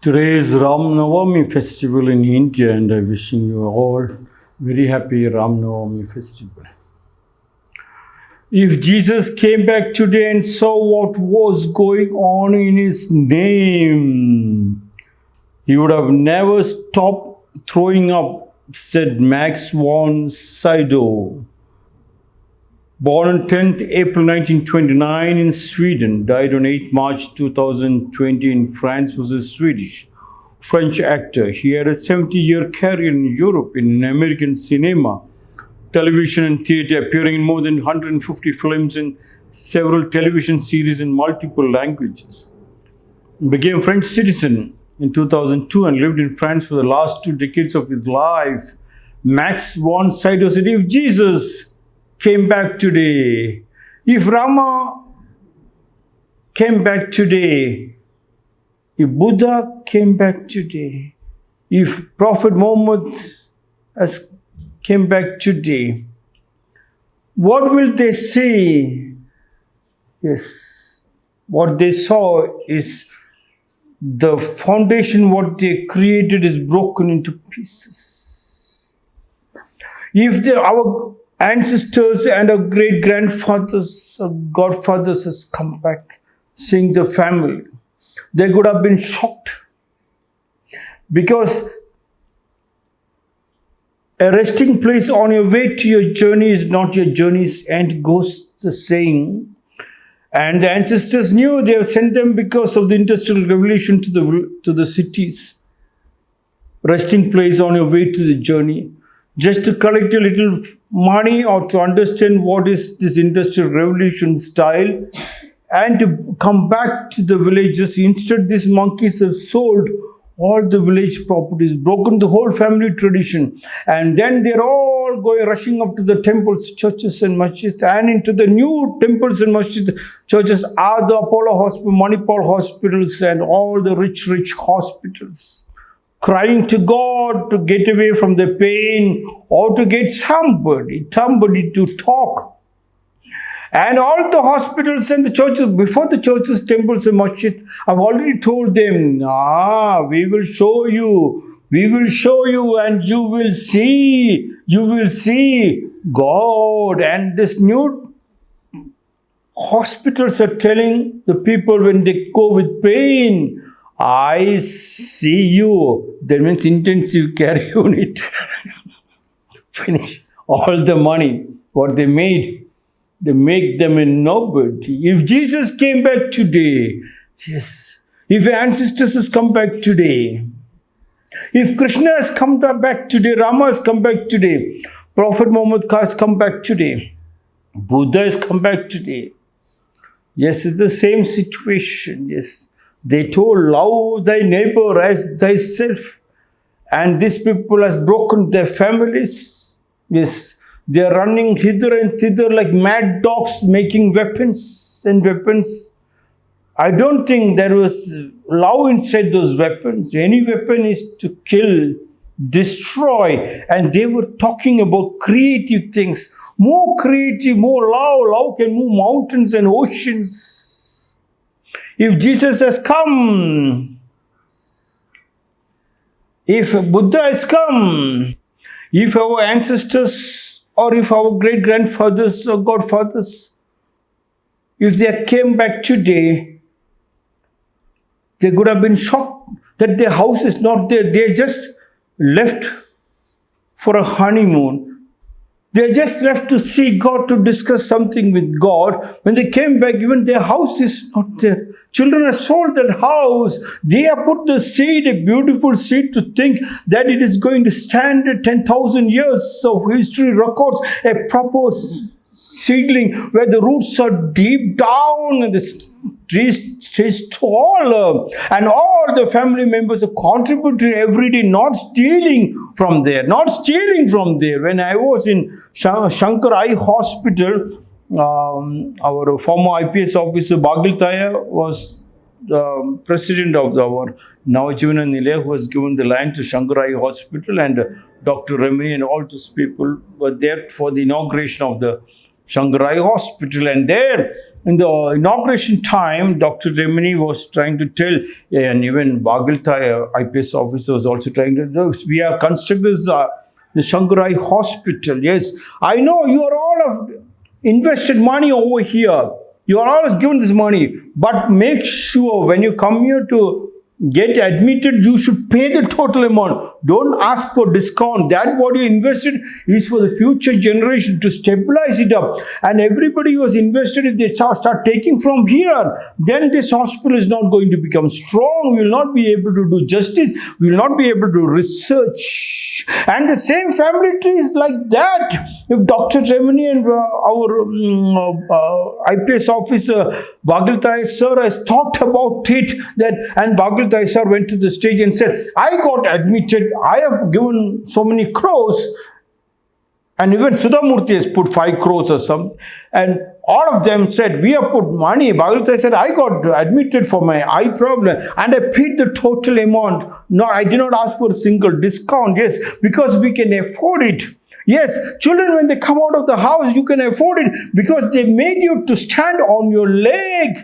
Today is Ram Navami festival in India, and I'm wishing you all very happy Ram Navami festival. If Jesus came back today and saw what was going on in his name, he would have never stopped throwing up, said Max von Sydow. Born on 10th April 1929 in Sweden, died on 8 March 2020 in France, was a Swedish-French actor. He had a 70-year career in Europe, in American cinema, television and theatre, appearing in more than 150 films and several television series in multiple languages. He became a French citizen in 2002 and lived in France for the last 2 decades of his life. Max von Sydow said, if Jesus came back today, if Rama came back today, if Buddha came back today, if Prophet Muhammad has came back today, what will they say? Yes, what they saw is the foundation, what they created is broken into pieces. If our ancestors and our great-grandfathers, our godfathers has come back, seeing the family, they could have been shocked. Because a resting place on your way to your journey is not your journey's end, goes the saying. And the ancestors knew they have sent them because of the Industrial Revolution to the cities. Resting place on your way to the journey, just to collect a little money or to understand what is this Industrial Revolution style and to come back to the villages. Instead, these monkeys have sold all the village properties, broken the whole family tradition, and then they're all rushing up to the temples, churches and masjids, and into the new temples and masjids. Churches are the Apollo Hospital, Manipal hospitals, and all the rich hospitals, crying to God to get away from the pain or to get somebody to talk. And all the hospitals and the churches, before the churches, temples and masjid, I've already told them, we will show you, and you will see God. And this new hospitals are telling the people when they go with pain, I see you. That means intensive care unit. Finish all the money, what they made. They make them a nobody. If Jesus came back today, yes, if ancestors has come back today, if Krishna has come back today, Rama has come back today, Prophet Muhammad has come back today, Buddha has come back today. Yes, it's the same situation. Yes, they told, love thy neighbor as thyself. And these people has broken their families. Yes, they are running hither and thither like mad dogs, making weapons and weapons. I don't think there was love inside those weapons. Any weapon is to kill, destroy. And they were talking about creative things. More creative, more love. Love can move mountains and oceans. If Jesus has come, if Buddha has come, if our ancestors or if our great-grandfathers or godfathers, if they came back today, they could have been shocked that their house is not there. They just left for a honeymoon. They just left to see God, to discuss something with God. When they came back, even their house is not there. Children have sold that house. They have put the seed, a beautiful seed, to think that it is going to stand 10,000 years of history records, a proper seedling where the roots are deep down and the trees stays tall, and all the family members are contributing every day, not stealing from there. When I was in Shankar Eye Hospital, our former IPS officer Bagiltaya was the president of our Navajivana Nilaya, who has given the land to Shankar Eye Hospital, and Dr. Remy and all those people were there for the inauguration of the Shanghai Hospital. And there, in the inauguration time, Dr. Remini was trying to tell, and even Bagiltai, IPS officer, was also trying to, we have constructed the Shanghai Hospital. Yes, I know you are all of invested money over here. You are always given this money, but make sure when you come here to get admitted, you should pay the total amount. Don't ask for discount. That what you invested is for the future generation to stabilize it up. And everybody who has invested, if they start taking from here, then this hospital is not going to become strong. We will not be able to do justice. We will not be able to research. And the same family tree is like that. If Dr. Remini and our IPS officer Bagiltai sir has talked about it, that and Bagiltai sir went to the stage and said, I got admitted, I have given so many crores, and even Sudhamurti has put 5 crores or something, and all of them said, we have put money. Bagiltai said, I got admitted for my eye problem and I paid the total amount. No, I did not ask for a single discount. Yes, because we can afford it. Yes, children, when they come out of the house, you can afford it because they made you to stand on your leg.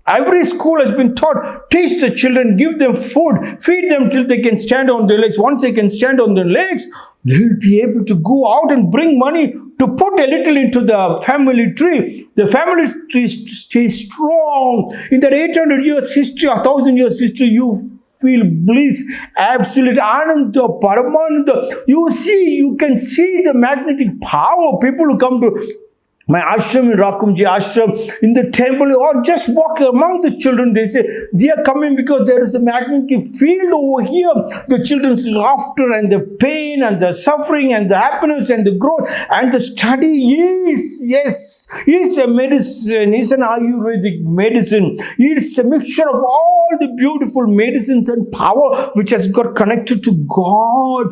Every school has been taught, teach the children, give them food, feed them till they can stand on their legs. Once they can stand on their legs, they will be able to go out and bring money to put a little into the family tree. The family tree stays strong. In that 800 years history, 1000 years history, you feel bliss, absolute ananda, paramananda. You can see the magnetic power. People who come to my ashram in Rakumjiashram, in the temple, or just walk among the children, they say, they are coming because there is a magnetic field over here. The children's laughter and the pain and the suffering and the happiness and the growth and the study is a medicine, is an Ayurvedic medicine. It's a mixture of all the beautiful medicines and power which has got connected to God.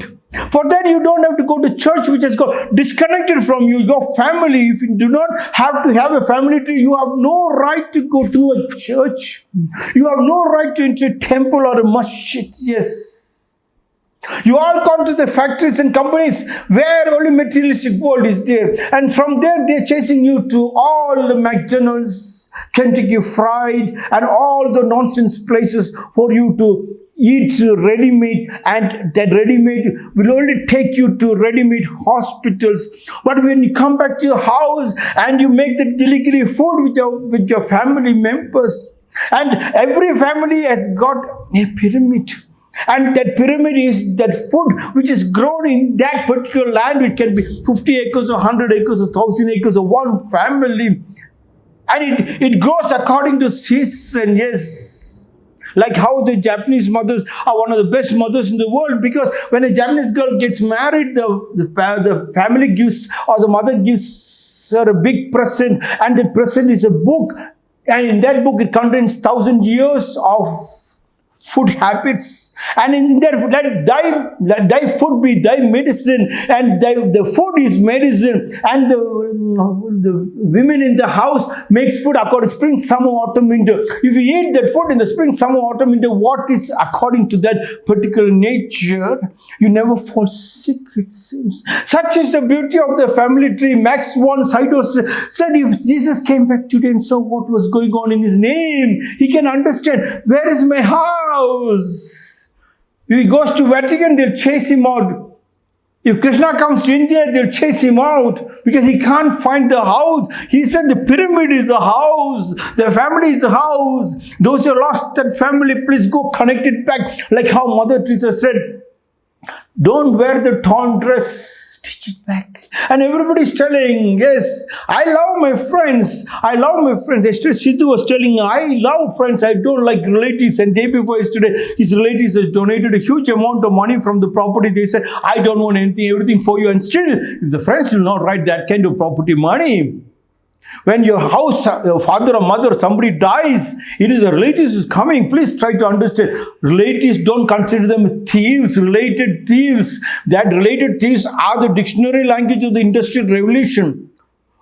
For that, you don't have to go to church which has got disconnected from you, your family. If you do not have to have a family tree, you have no right to go to a church. You have no right to enter a temple or a masjid. Yes. You all come to the factories and companies where only materialistic world is there. And from there, they're chasing you to all the McDonald's, Kentucky Fried, and all the nonsense places for you to eat ready-made, and that ready-made will only take you to ready-made hospitals. But when you come back to your house and you make the delivery food with your family members, and every family has got a pyramid, and that pyramid is that food which is grown in that particular land. It can be 50 acres or 100 acres or 1,000 acres of one family, and it grows according to season. Yes. Like how the Japanese mothers are one of the best mothers in the world, because when a Japanese girl gets married, the family gives, or the mother gives her a big present, and the present is a book, and in that book it contains 1,000 years of food habits, and in that, let thy food be thy medicine, and the food is medicine, and the women in the house makes food according to spring, summer, autumn, winter. If you eat that food in the spring, summer, autumn, winter, what is according to that particular nature, you never fall sick, it seems. Such is the beauty of the family tree. Max von Sydow said, if Jesus came back today and saw what was going on in his name, he can understand, where is my house? If he goes to Vatican, they'll chase him out. If Krishna comes to India, they'll chase him out because he can't find the house. He said the pyramid is the house, the family is the house. Those who lost that family, please go connect it back. Like how Mother Teresa said, don't wear the torn dress, stitch it back. And everybody's telling, yes, I love my friends. I love my friends. Yesterday, Sidhu was telling, I love friends. I don't like relatives. And day before yesterday, his relatives has donated a huge amount of money from the property. They said, I don't want anything, everything for you. And still, if the friends will not write that kind of property money, when your house, your father or mother, somebody dies, it is the relatives who's coming. Please try to understand. Relatives, don't consider them thieves, related thieves. That related thieves are the dictionary language of the Industrial Revolution.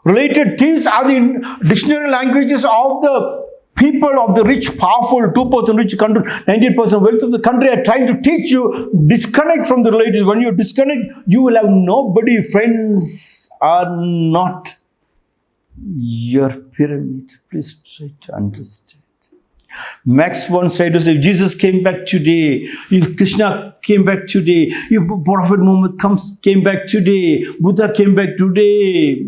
Related thieves are the dictionary languages of the people of the rich, powerful, 2% rich country, 98% wealth of the country are trying to teach you, disconnect from the relatives. When you disconnect, you will have nobody. Friends are not your pyramid. Please try to understand. Max once said, if Jesus came back today, if Krishna came back today, if Prophet Muhammad came back today, Buddha came back today,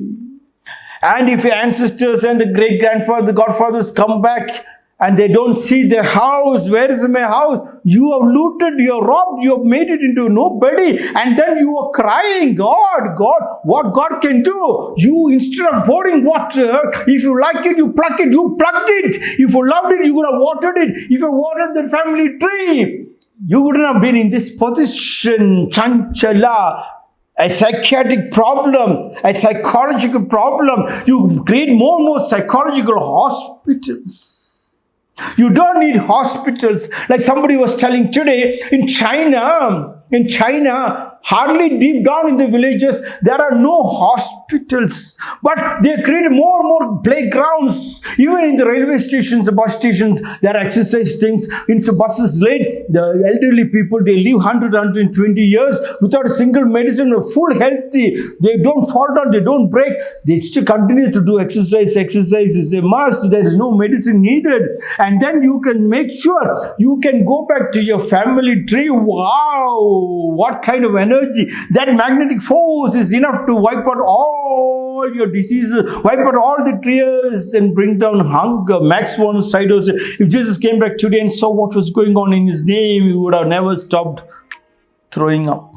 and if your ancestors and the great-grandfather, godfathers come back and they don't see their house, where is my house? You have looted, you have robbed, you have made it into nobody, and then you are crying, God, what God can do? You, instead of pouring water, if you like it, you pluck it, you plucked it. If you loved it, you would have watered it. If you watered the family tree, you wouldn't have been in this position, chanchala. A psychiatric problem, a psychological problem. You create more and more psychological hospitals. You don't need hospitals. Like somebody was telling today, in China, hardly deep down in the villages, there are no hospitals. But they create more and more playgrounds. Even in the railway stations, the bus stations, there are exercise things. In the buses late, the elderly people, they live 100, 120 years without a single medicine, full healthy. They don't fall down, they don't break. They still continue to do exercise. Exercise is a must. There is no medicine needed. And then you can make sure you can go back to your family tree. Wow, what kind of energy. That magnetic force is enough to wipe out all your diseases, wipe out all the tears and bring down hunger. Max von Sydow said, if Jesus came back today and saw what was going on in his name, he would have never stopped throwing up.